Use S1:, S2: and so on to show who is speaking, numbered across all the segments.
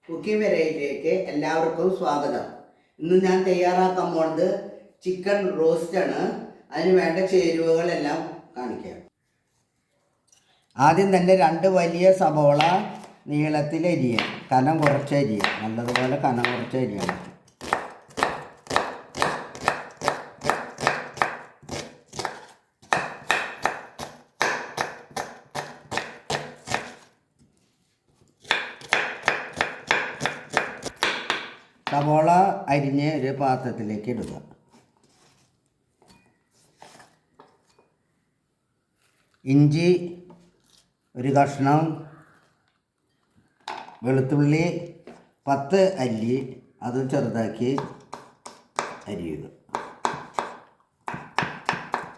S1: Cooking വെറൈറ്റിയിലേക്ക് എല്ലാവർക്കും സ്വാഗതം. ഇന്ന് ഞാൻ തയ്യാറാക്കാൻ പോകുന്നത് ചിക്കൻ റോസ്റ്റാണ്. അതിന് വേണ്ട ചേരുവകളെല്ലാം കാണിക്കാം. ആദ്യം തന്നെ 2 വലിയ സവോള നീളത്തിൽ അരിയുക. കനം കുറച്ച് അരിയുക, നല്ലതുപോലെ കനം കുറച്ച് അരിയണം. സവോള അരിഞ്ഞ് ഒരു പാത്രത്തിലേക്ക് ഇടുക. ഇഞ്ചി ഒരു കഷ്ണം, വെളുത്തുള്ളി 10 അല്ലി, അത് ചെറുതാക്കി അരിയുക.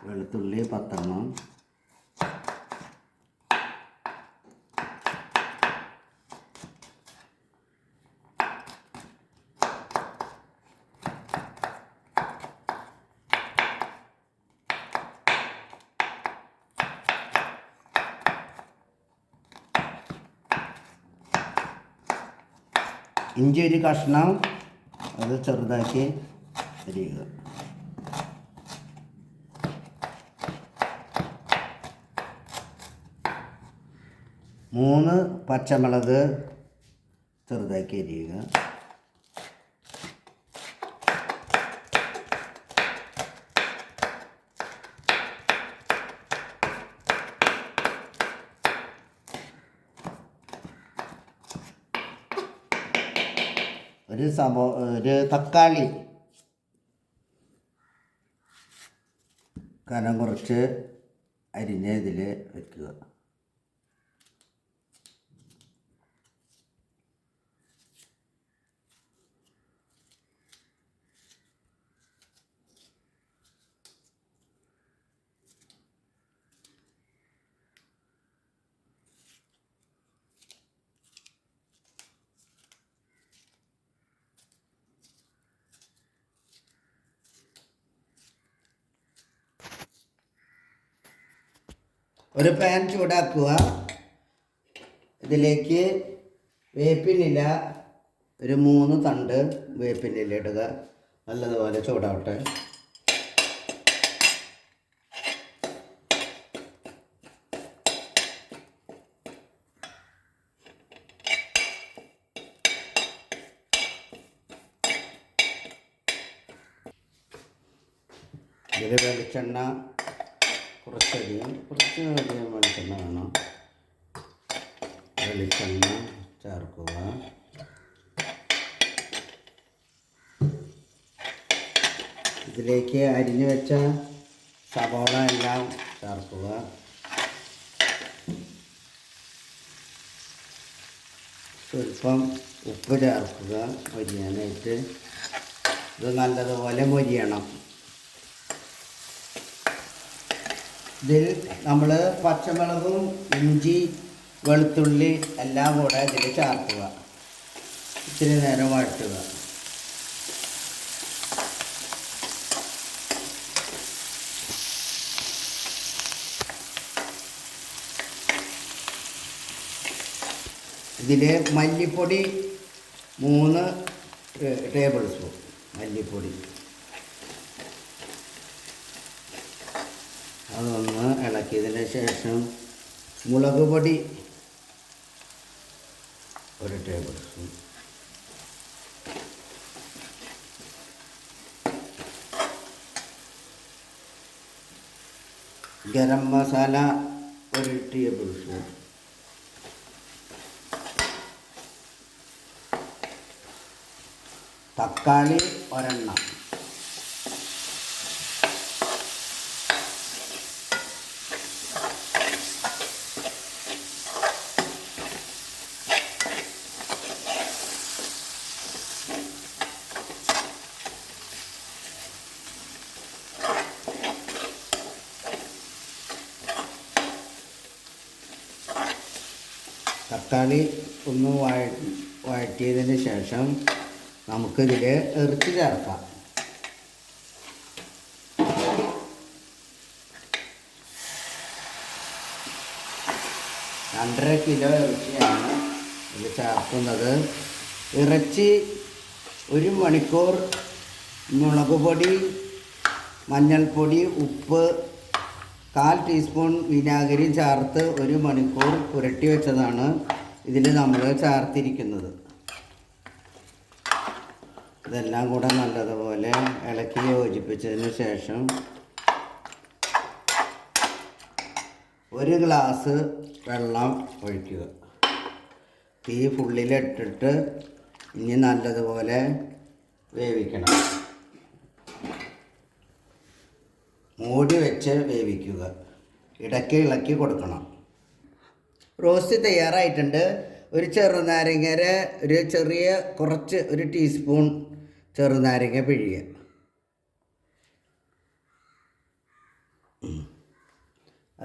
S1: വെളുത്തുള്ളി 10 എണ്ണം. ഇഞ്ചി ഒരു കഷ്ണം, അത് ചെറുതാക്കി അരിയുക. മൂന്ന് പച്ചമുളക് ചെറുതാക്കി അരിയുക. ഒരു തക്കാളി കനം കുറച്ച് അരിഞ്ഞ് ഇതിൽ വയ്ക്കുക. ഒരു പാൻ ചൂടാക്കുക. ഇതിലേക്ക് വേപ്പിനില ഒരു 3 തണ്ട് വേപ്പിനില ഇടുക. നല്ലതുപോലെ ചൂടാവട്ടെ. ഇതിൽ വെളിച്ചെണ്ണ കുറച്ചധികം വെളിച്ചെണ്ണ വേണം. വെളിച്ചെണ്ണ ചേർക്കുക. ഇതിലേക്ക് അരിഞ്ഞു വെച്ച സവോള എല്ലാം ചേർക്കുക. സ്വല്പം ഉപ്പ് ചേർക്കുക മൊരിയാനായിട്ട്. ഇത് നല്ലതുപോലെ മൊരിയണം. ഇതിൽ നമ്മൾ പച്ചമുളകും ഇഞ്ചി വെളുത്തുള്ളി എല്ലാം കൂടെ ഇതിൽ ചേർക്കുക. ഇത്തിരി നേരം വഴറ്റുക. ഇതിൽ മല്ലിപ്പൊടി 3 ടേബിൾ സ്പൂൺ മല്ലിപ്പൊടി, അതൊന്ന് ഇളക്കിയതിന് ശേഷം മുളക് പൊടി 1 table spoon, garam masala 1 table spoon, തക്കാളി 1 എണ്ണം, തക്കാളി ഒന്ന് വഴറ്റിയതിന് ശേഷം നമുക്കിതിൽ ഇറച്ചി ചേർക്കാം. 1.5 കിലോ ഇറച്ചിയാണ് ഇതിൽ ചേർക്കുന്നത്. ഇറച്ചി 1 മണിക്കൂർ മുളക് പൊടി, മഞ്ഞൾപ്പൊടി, ഉപ്പ്, 1/4 ടീസ്പൂൺ വിനാഗിരിയും ചേർത്ത് 1 മണിക്കൂർ പുരട്ടി വെച്ചതാണ് ഇതിൽ നമ്മൾ ചേർത്തിരിക്കുന്നത്. ഇതെല്ലാം കൂടെ നല്ലതുപോലെ ഇളക്കി യോജിപ്പിച്ചതിന് ശേഷം 1 ഗ്ലാസ് വെള്ളം ഒഴിക്കുക. തീ ഫുള്ളിലിട്ടിട്ട് ഇനി നല്ലതുപോലെ വേവിക്കണം. മൂടി വെച്ച് വേവിക്കുക. ഇടയ്ക്ക് ഇളക്കി കൊടുക്കണം. റോസ്റ്റ് തയ്യാറായിട്ടുണ്ട്. ഒരു ചെറുനാരങ്ങര കുറച്ച് 1 ടീസ്പൂൺ ചെറുനാരങ്ങ പിഴിയുക.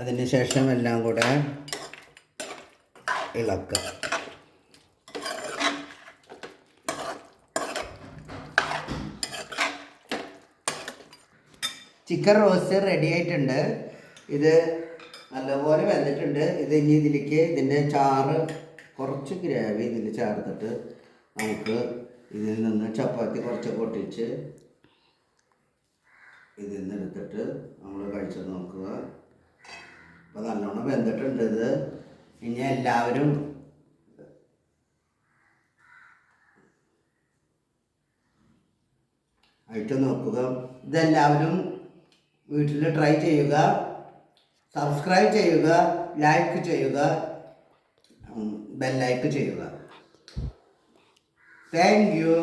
S1: അതിന് ശേഷം എല്ലാം കൂടെ ഇളക്കുക. ചിക്കൻ റോസ്റ്റ് റെഡി ആയിട്ടുണ്ട്. ഇത് നല്ലപോലെ വെന്തിട്ടുണ്ട്. ഇത് ഇനി ഇതിലേക്ക് ഇതിൻ്റെ ചാറ്, കുറച്ച് ഗ്രേവി ഇതിൽ ചേർത്തിട്ട് നമുക്ക് ഇതിൽ നിന്ന് ചപ്പാത്തി കുറച്ച് പൊട്ടിച്ച് ഇതിൽ നിന്ന് എടുത്തിട്ട് നമ്മൾ കഴിച്ച് നോക്കുക. അപ്പോൾ നല്ലോണം വെന്തിട്ടുണ്ട് ഇത്. ഇനി എല്ലാവരും കഴിച്ച് നോക്കുക. ഇതെല്ലാവരും വീട്ടിൽ ട്രൈ ചെയ്യുക. സബ്സ്ക്രൈബ് ചെയ്യുക, ലൈക്ക് ചെയ്യുക, ബെല്ലൈക്ക് ചെയ്യുക. Thank you.